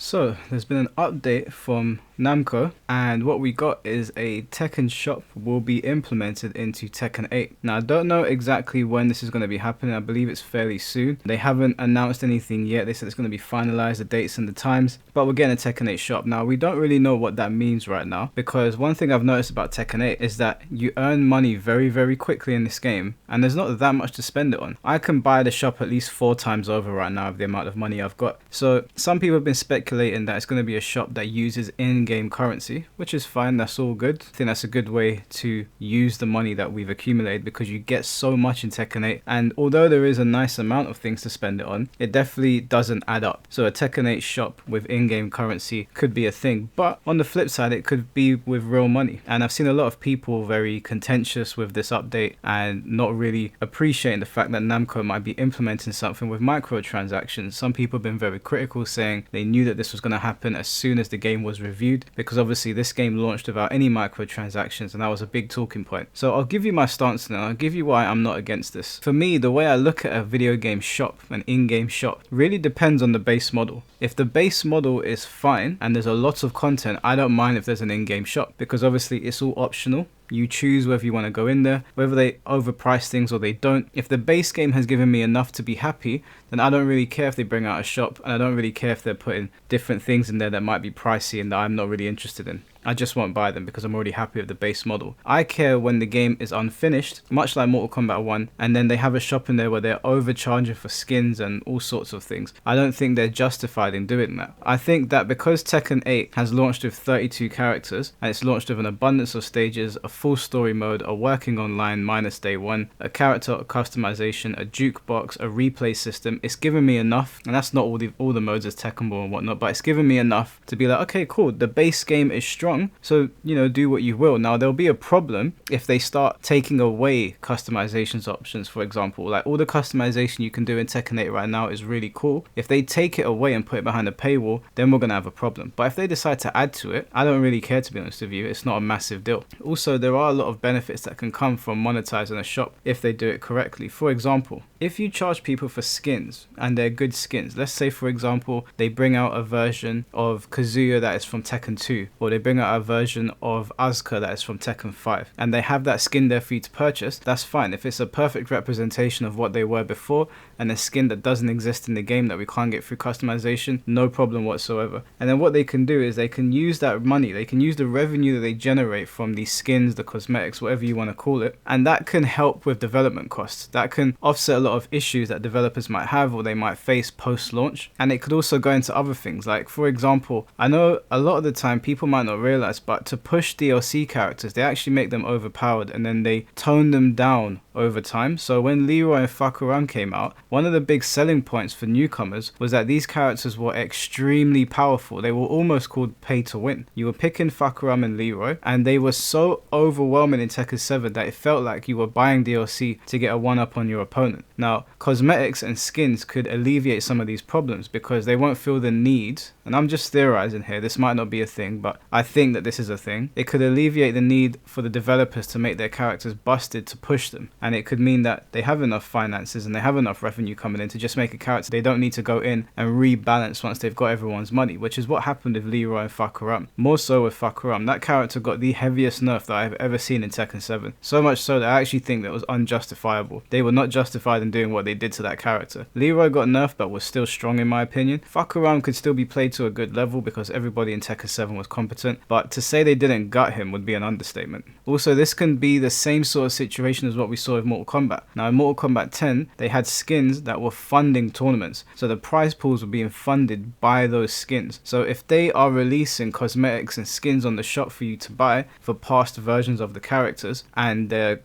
So there's been an update from Namco, and what we got is a Tekken shop will be implemented into Tekken 8. Now I don't know exactly when this is going to be happening. I believe it's fairly soon. They haven't announced anything yet. They said it's going to be finalized, the dates and the times, but we're getting a Tekken 8 shop. Now we don't really know what that means right now, because one thing I've noticed about Tekken 8 is that you earn money very quickly in this game, and there's not that much to spend it on. I can buy the shop at least 4 times over right now with the amount of money I've got. So some people have been speculating that it's going to be a shop that uses in-game currency, which is fine. That's all good. I think that's a good way to use the money that we've accumulated, because you get so much in Tekken 8, and although there is a nice amount of things to spend it on, it definitely doesn't add up. So a Tekken 8 shop with in-game currency could be a thing, but on the flip side it could be with real money. And I've seen a lot of people very contentious with this update and not really appreciating the fact that Namco might be implementing something with microtransactions. Some people have been very critical, saying they knew that this was going to happen as soon as the game was reviewed, because obviously this game launched without any microtransactions, and that was a big talking point. So I'll give you my stance now. I'll give you why I'm not against this. For me, the way I look at a video game shop, an in-game shop, really depends on the base model. If the base model is fine and there's a lot of content, I don't mind if there's an in-game shop, because obviously it's all optional. You choose whether you want to go in there, whether they overprice things or they don't. If the base game has given me enough to be happy, then I don't really care if they bring out a shop, and I don't really care if they're putting different things in there that might be pricey and that I'm not really interested in. I just won't buy them because I'm already happy with the base model. I care when the game is unfinished, much like Mortal Kombat 1, and then they have a shop in there where they're overcharging for skins and all sorts of things. I don't think they're justified in doing that. I think that because Tekken 8 has launched with 32 characters, and it's launched with an abundance of stages, a full story mode, a working online minus day one, a character customization, a jukebox, a replay system, it's given me enough. And that's not all the modes as Tekken Ball and whatnot, but it's given me enough to be like, okay, cool, the base game is strong, so do what you will. Now there'll be a problem if they start taking away customizations options. For example, like all the customization you can do in Tekken 8 right now is really cool. If they take it away and put it behind a paywall, then we're gonna have a problem. But if they decide to add to it, I don't really care, to be honest with you. It's not a massive deal. Also, there are a lot of benefits that can come from monetizing a shop if they do it correctly. For example, if you charge people for skins and they're good skins, let's say for example they bring out a version of Kazuya that is from Tekken 2, or they bring out a version of Asuka that is from Tekken 5, and they have that skin there for you to purchase, that's fine. If it's a perfect representation of what they were before and a skin that doesn't exist in the game that we can't get through customization, no problem whatsoever. And then what they can do is they can use that money, they can use the revenue that they generate from these skins, the cosmetics, whatever you want to call it, and that can help with development costs. That can offset a lot of issues that developers might have or they might face post-launch. And it could also go into other things, like for example, I know a lot of the time people might not realize, but to push DLC characters, they actually make them overpowered and then they tone them down over time. So when Leroy and Fakuram came out, one of the big selling points for newcomers was that these characters were extremely powerful. They were almost called pay to win. You were picking Fakuram and Leroy, and they were so overwhelming in Tekken 7 that it felt like you were buying DLC to get a one-up on your opponent. Now, cosmetics and skins could alleviate some of these problems because they won't feel the need, and I'm just theorizing here, this might not be a thing, but I think that this is a thing. It could alleviate the need for the developers to make their characters busted to push them, and it could mean that they have enough finances and they have enough revenue coming in to just make a character they don't need to go in and rebalance once they've got everyone's money, which is what happened with Leroy and Fakuram. More so with Fakuram, that character got the heaviest nerf that I've ever seen in Tekken 7. So much so that I actually think that was unjustifiable. They were not justified in doing what they did to that character. Leroy got nerfed but was still strong in my opinion. Fakuram could still be played to a good level because everybody in Tekken 7 was competent, but to say they didn't gut him would be an understatement. Also, this can be the same sort of situation as what we saw with Mortal Kombat. Now in Mortal Kombat 10, they had skins that were funding tournaments, so the prize pools were being funded by those skins. So if they are releasing cosmetics and skins on the shop for you to buy for past versions of the characters, and they're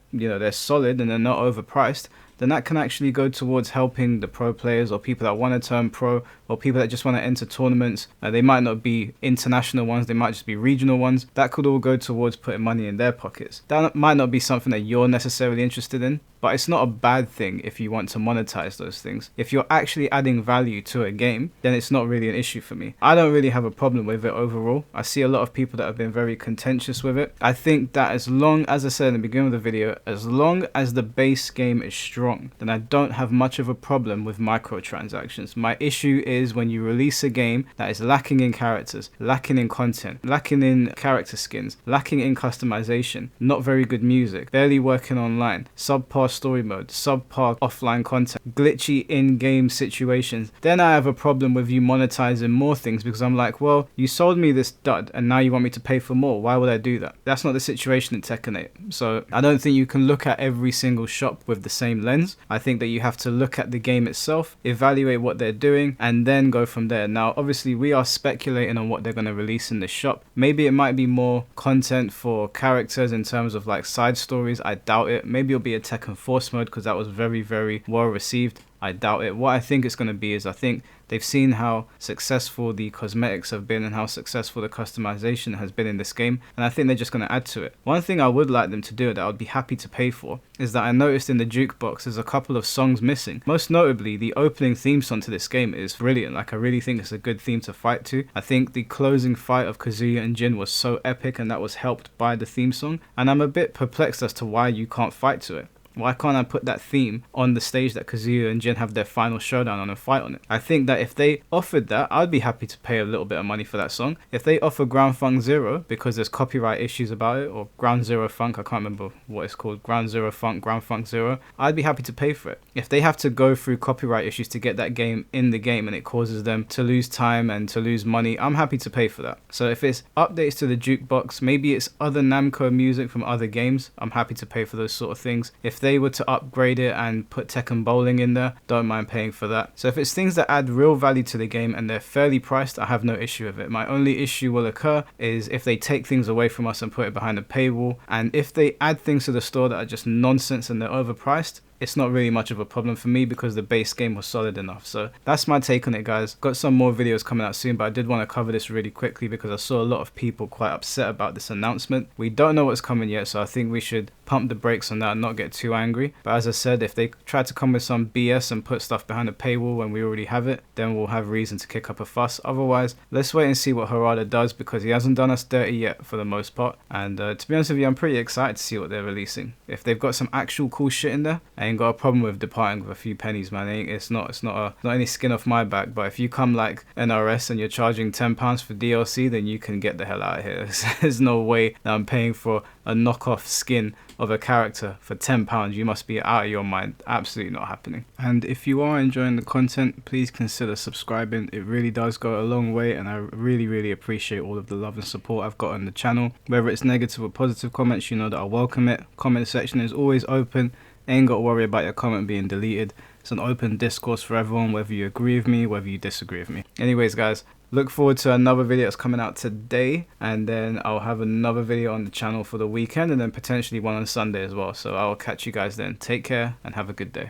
solid and they're not overpriced, then that can actually go towards helping the pro players or people that want to turn pro, or people that just want to enter tournaments. They might not be international ones, they might just be regional ones. That could all go towards putting money in their pockets. That might not be something that you're necessarily interested in, but it's not a bad thing if you want to monetize those things. If you're actually adding value to a game, then it's not really an issue for me. I don't really have a problem with it overall. I see a lot of people that have been very contentious with it. I think that as long, as I said in the beginning of the video, as long as the base game is strong, then I don't have much of a problem with microtransactions. My issue is is when you release a game that is lacking in characters, lacking in content, lacking in character skins, lacking in customization, not very good music, barely working online, subpar story mode, subpar offline content, glitchy in-game situations, then I have a problem with you monetizing more things, because I'm like, well, you sold me this dud and now you want me to pay for more. Why would I do that? That's not the situation in Tekken 8. So I don't think you can look at every single shop with the same lens. I think that you have to look at the game itself, evaluate what they're doing, and then go from there. Now, obviously, we are speculating on what they're going to release in the shop. Maybe it might be more content for characters in terms of like side stories. I doubt it. Maybe it'll be a Tekken Force mode, because that was very, very well received. I doubt it. What I think it's going to be is, I think they've seen how successful the cosmetics have been and how successful the customization has been in this game, and I think they're just going to add to it. One thing I would like them to do that I would be happy to pay for is that I noticed in the jukebox there's a couple of songs missing. Most notably, the opening theme song to this game is brilliant. Like, I really think it's a good theme to fight to. I think the closing fight of Kazuya and Jin was so epic, and that was helped by the theme song, and I'm a bit perplexed as to why you can't fight to it. Why can't I put that theme on the stage that Kazuya and Jin have their final showdown on and fight on it? I think that if they offered that, I'd be happy to pay a little bit of money for that song. If they offer Ground Funk Zero, because there's copyright issues about it, or Ground Zero Funk, I can't remember what it's called, Ground Zero Funk, Ground Funk Zero, I'd be happy to pay for it. If they have to go through copyright issues to get that game in the game and it causes them to lose time and to lose money, I'm happy to pay for that. So if it's updates to the jukebox, maybe it's other Namco music from other games, I'm happy to pay for those sort of things. If they were to upgrade it and put Tekken Bowling in there, don't mind paying for that. So if it's things that add real value to the game and they're fairly priced, I have no issue with it. My only issue will occur is if they take things away from us and put it behind a paywall, and if they add things to the store that are just nonsense and they're overpriced, it's not really much of a problem for me, because the base game was solid enough. So that's my take on it, guys. Got some more videos coming out soon, but I did want to cover this really quickly because I saw a lot of people quite upset about this announcement. We don't know what's coming yet, so I think we should pump the brakes on that and not get too angry. But as I said, if they try to come with some BS and put stuff behind a paywall when we already have it, then we'll have reason to kick up a fuss. Otherwise, let's wait and see what Harada does, because he hasn't done us dirty yet for the most part. And to be honest with you, I'm pretty excited to see what they're releasing. If they've got some actual cool shit in there, I ain't got a problem with departing with a few pennies, man. It's not any skin off my back. But if you come like NRS and you're charging £10 for DLC, then you can get the hell out of here. There's no way that I'm paying for a knockoff skin of a character for £10. You must be out of your mind. Absolutely not happening. And if you are enjoying the content, please consider subscribing. It really does go a long way, and I really appreciate all of the love and support I've got on the channel. Whether it's negative or positive comments, you know that I welcome it. Comment section is always open. Ain't got to worry about your comment being deleted. It's an open discourse for everyone, whether you agree with me, whether you disagree with me. Anyways, guys, look forward to another video that's coming out today, and then I'll have another video on the channel for the weekend, and then potentially one on Sunday as well. So I'll catch you guys then. Take care and have a good day.